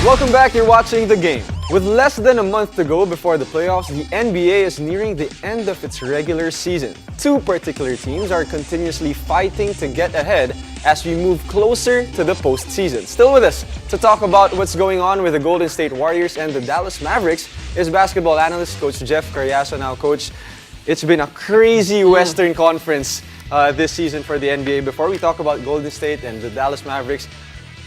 Welcome back, you're watching The Game. With less than a month to go before the playoffs, the NBA is nearing the end of its regular season. Two particular teams are continuously fighting to get ahead as we move closer to the postseason. Still with us to talk about what's going on with the Golden State Warriors and the Dallas Mavericks is basketball analyst Coach Jeff Cariaso. Now, Coach, it's been a crazy Western Conference this season for the NBA. Before we talk about Golden State and the Dallas Mavericks,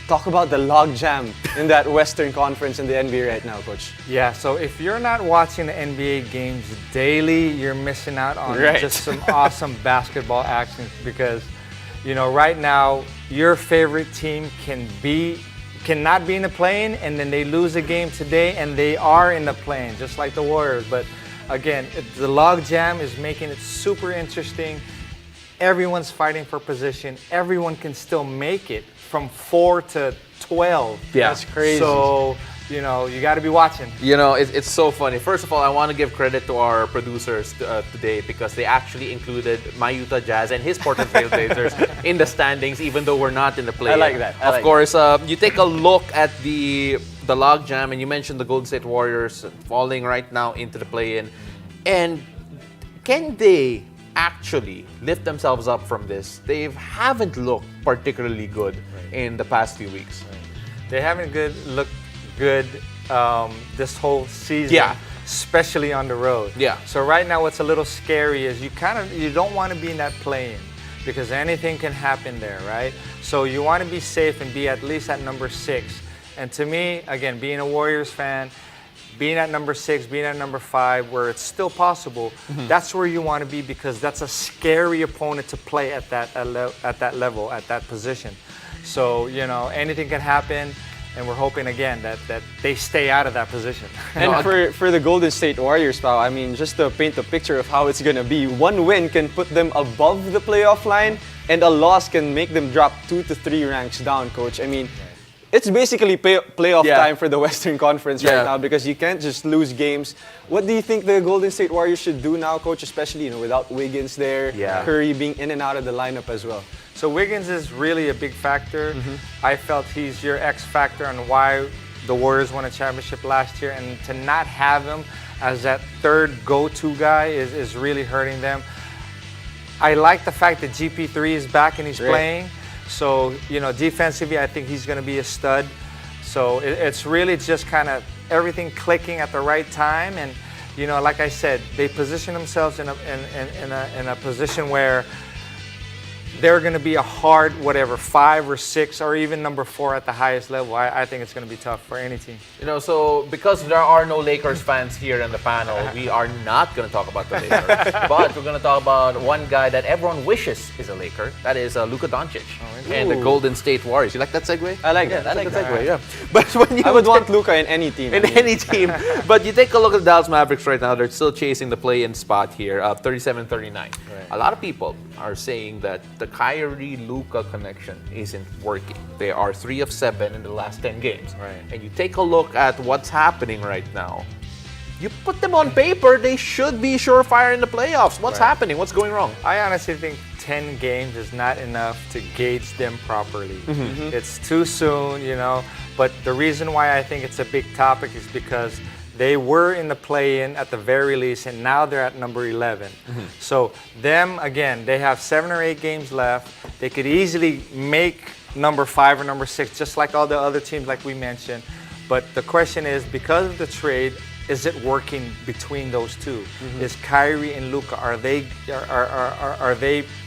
talk about the logjam in that Western Conference in the NBA right now, Coach. Yeah, so if you're not watching the NBA games daily, you're missing out on just some awesome basketball action because, you know, right now, your favorite team cannot be in the play-in, and then they lose a game today, and they are in the play-in, just like the Warriors. But again, the logjam is making it super interesting. Everyone's fighting for position. Everyone can still make it from 4 to 12. Yeah, that's crazy. So, you know, you got to be watching. You know, it's so funny. First of all, I want to give credit to our producers today because they actually included my Utah Jazz and his Portland Trail Blazers in the standings, even though we're not in the play-in. I like that. Of course, you take a look at the logjam, and you mentioned the Golden State Warriors falling right now into the play-in. And can they actually lift themselves up from this? They haven't looked particularly good in the past few weeks. They haven't looked good this whole season, especially on the road. Yeah. So right now, what's a little scary is you don't want to be in that play-in because anything can happen there, right? So you want to be safe and be at least at number 6. And to me, again, being a Warriors fan, being at number 6, being at number 5, where it's still possible, that's where you want to be because that's a scary opponent to play at that level, at that position. So, you know, anything can happen, and we're hoping, again, that they stay out of that position. And for the Golden State Warriors, pal, I mean, just to paint a picture of how it's going to be, one win can put them above the playoff line, and a loss can make them drop 2 to 3 ranks down, Coach. I mean, it's basically playoff time for the Western Conference right now because you can't just lose games. What do you think the Golden State Warriors should do now, Coach, especially, you know, without Wiggins there, Curry being in and out of the lineup as well? So Wiggins is really a big factor. I felt he's your X factor on why the Warriors won a championship last year, and to not have him as that third go-to guy is really hurting them. I like the fact that GP3 is back and he's playing. So, you know, defensively, I think he's going to be a stud. So it's really just kind of everything clicking at the right time. And, you know, like I said, they position themselves in a position where they're going to be a hard, 5 or 6 or even number 4 at the highest level. I think it's going to be tough for any team. You know, so because there are no Lakers fans here in the panel, we are not going to talk about the Lakers. But we're going to talk about one guy that everyone wishes is a Laker. That is Luka Doncic and the Golden State Warriors. You like that segue? I like that. I like that segue, yeah. But when I would want Luka in any team. Any team. But you take a look at the Dallas Mavericks right now. They're still chasing the play-in spot here, 37-39. A lot of people are saying that the Kyrie-Luka connection isn't working. They are 3 of 7 in the last 10 games. And you take a look at what's happening right now. You put them on paper, they should be surefire in the playoffs. What's happening? What's going wrong? I honestly think 10 games is not enough to gauge them properly. It's too soon, you know. But the reason why I think it's a big topic is because they were in the play-in at the very least, and now they're at number 11. So them, again, they have 7 or 8 games left. They could easily make number 5 or number 6, just like all the other teams like we mentioned. But the question is, because of the trade, is it working between those two? Is Kyrie and Luka, are they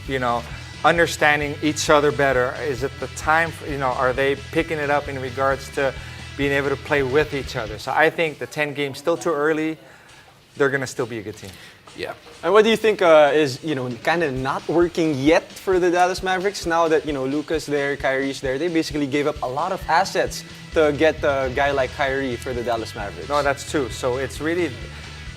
you know, understanding each other better? Is it the time, you know, are they picking it up in regards to being able to play with each other? So I think the 10 games still too early. They're going to still be a good team. Yeah. And what do you think is, you know, kind of not working yet for the Dallas Mavericks now that, you know, Luka's there, Kyrie's there? They basically gave up a lot of assets to get a guy like Kyrie for the Dallas Mavericks. No, that's true. So it's really,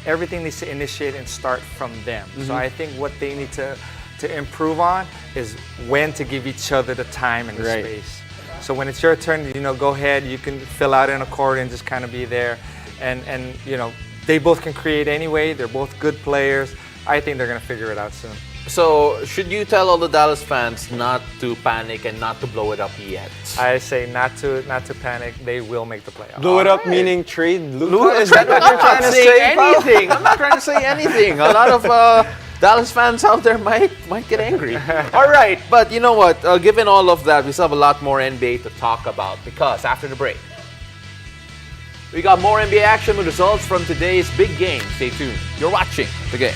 everything needs to initiate and start from them. So I think what they need to improve on is when to give each other the time and the space. So when it's your turn, you know, go ahead, you can fill out in a court and just kind of be there. And you know, they both can create anyway. They're both good players. I think they're going to figure it out soon. So, should you tell all the Dallas fans not to panic and not to blow it up yet? I say not to panic. They will make the playoffs. Blow it up, Alright. meaning trade Luka? Is that what I'm you're trying not to saying say, pal? anything. I'm not trying to say anything. A lot of Dallas fans out there might get angry. All right, but you know what? Given all of that, we still have a lot more NBA to talk about because after the break, we got more NBA action with results from today's big game. Stay tuned. You're watching The Game.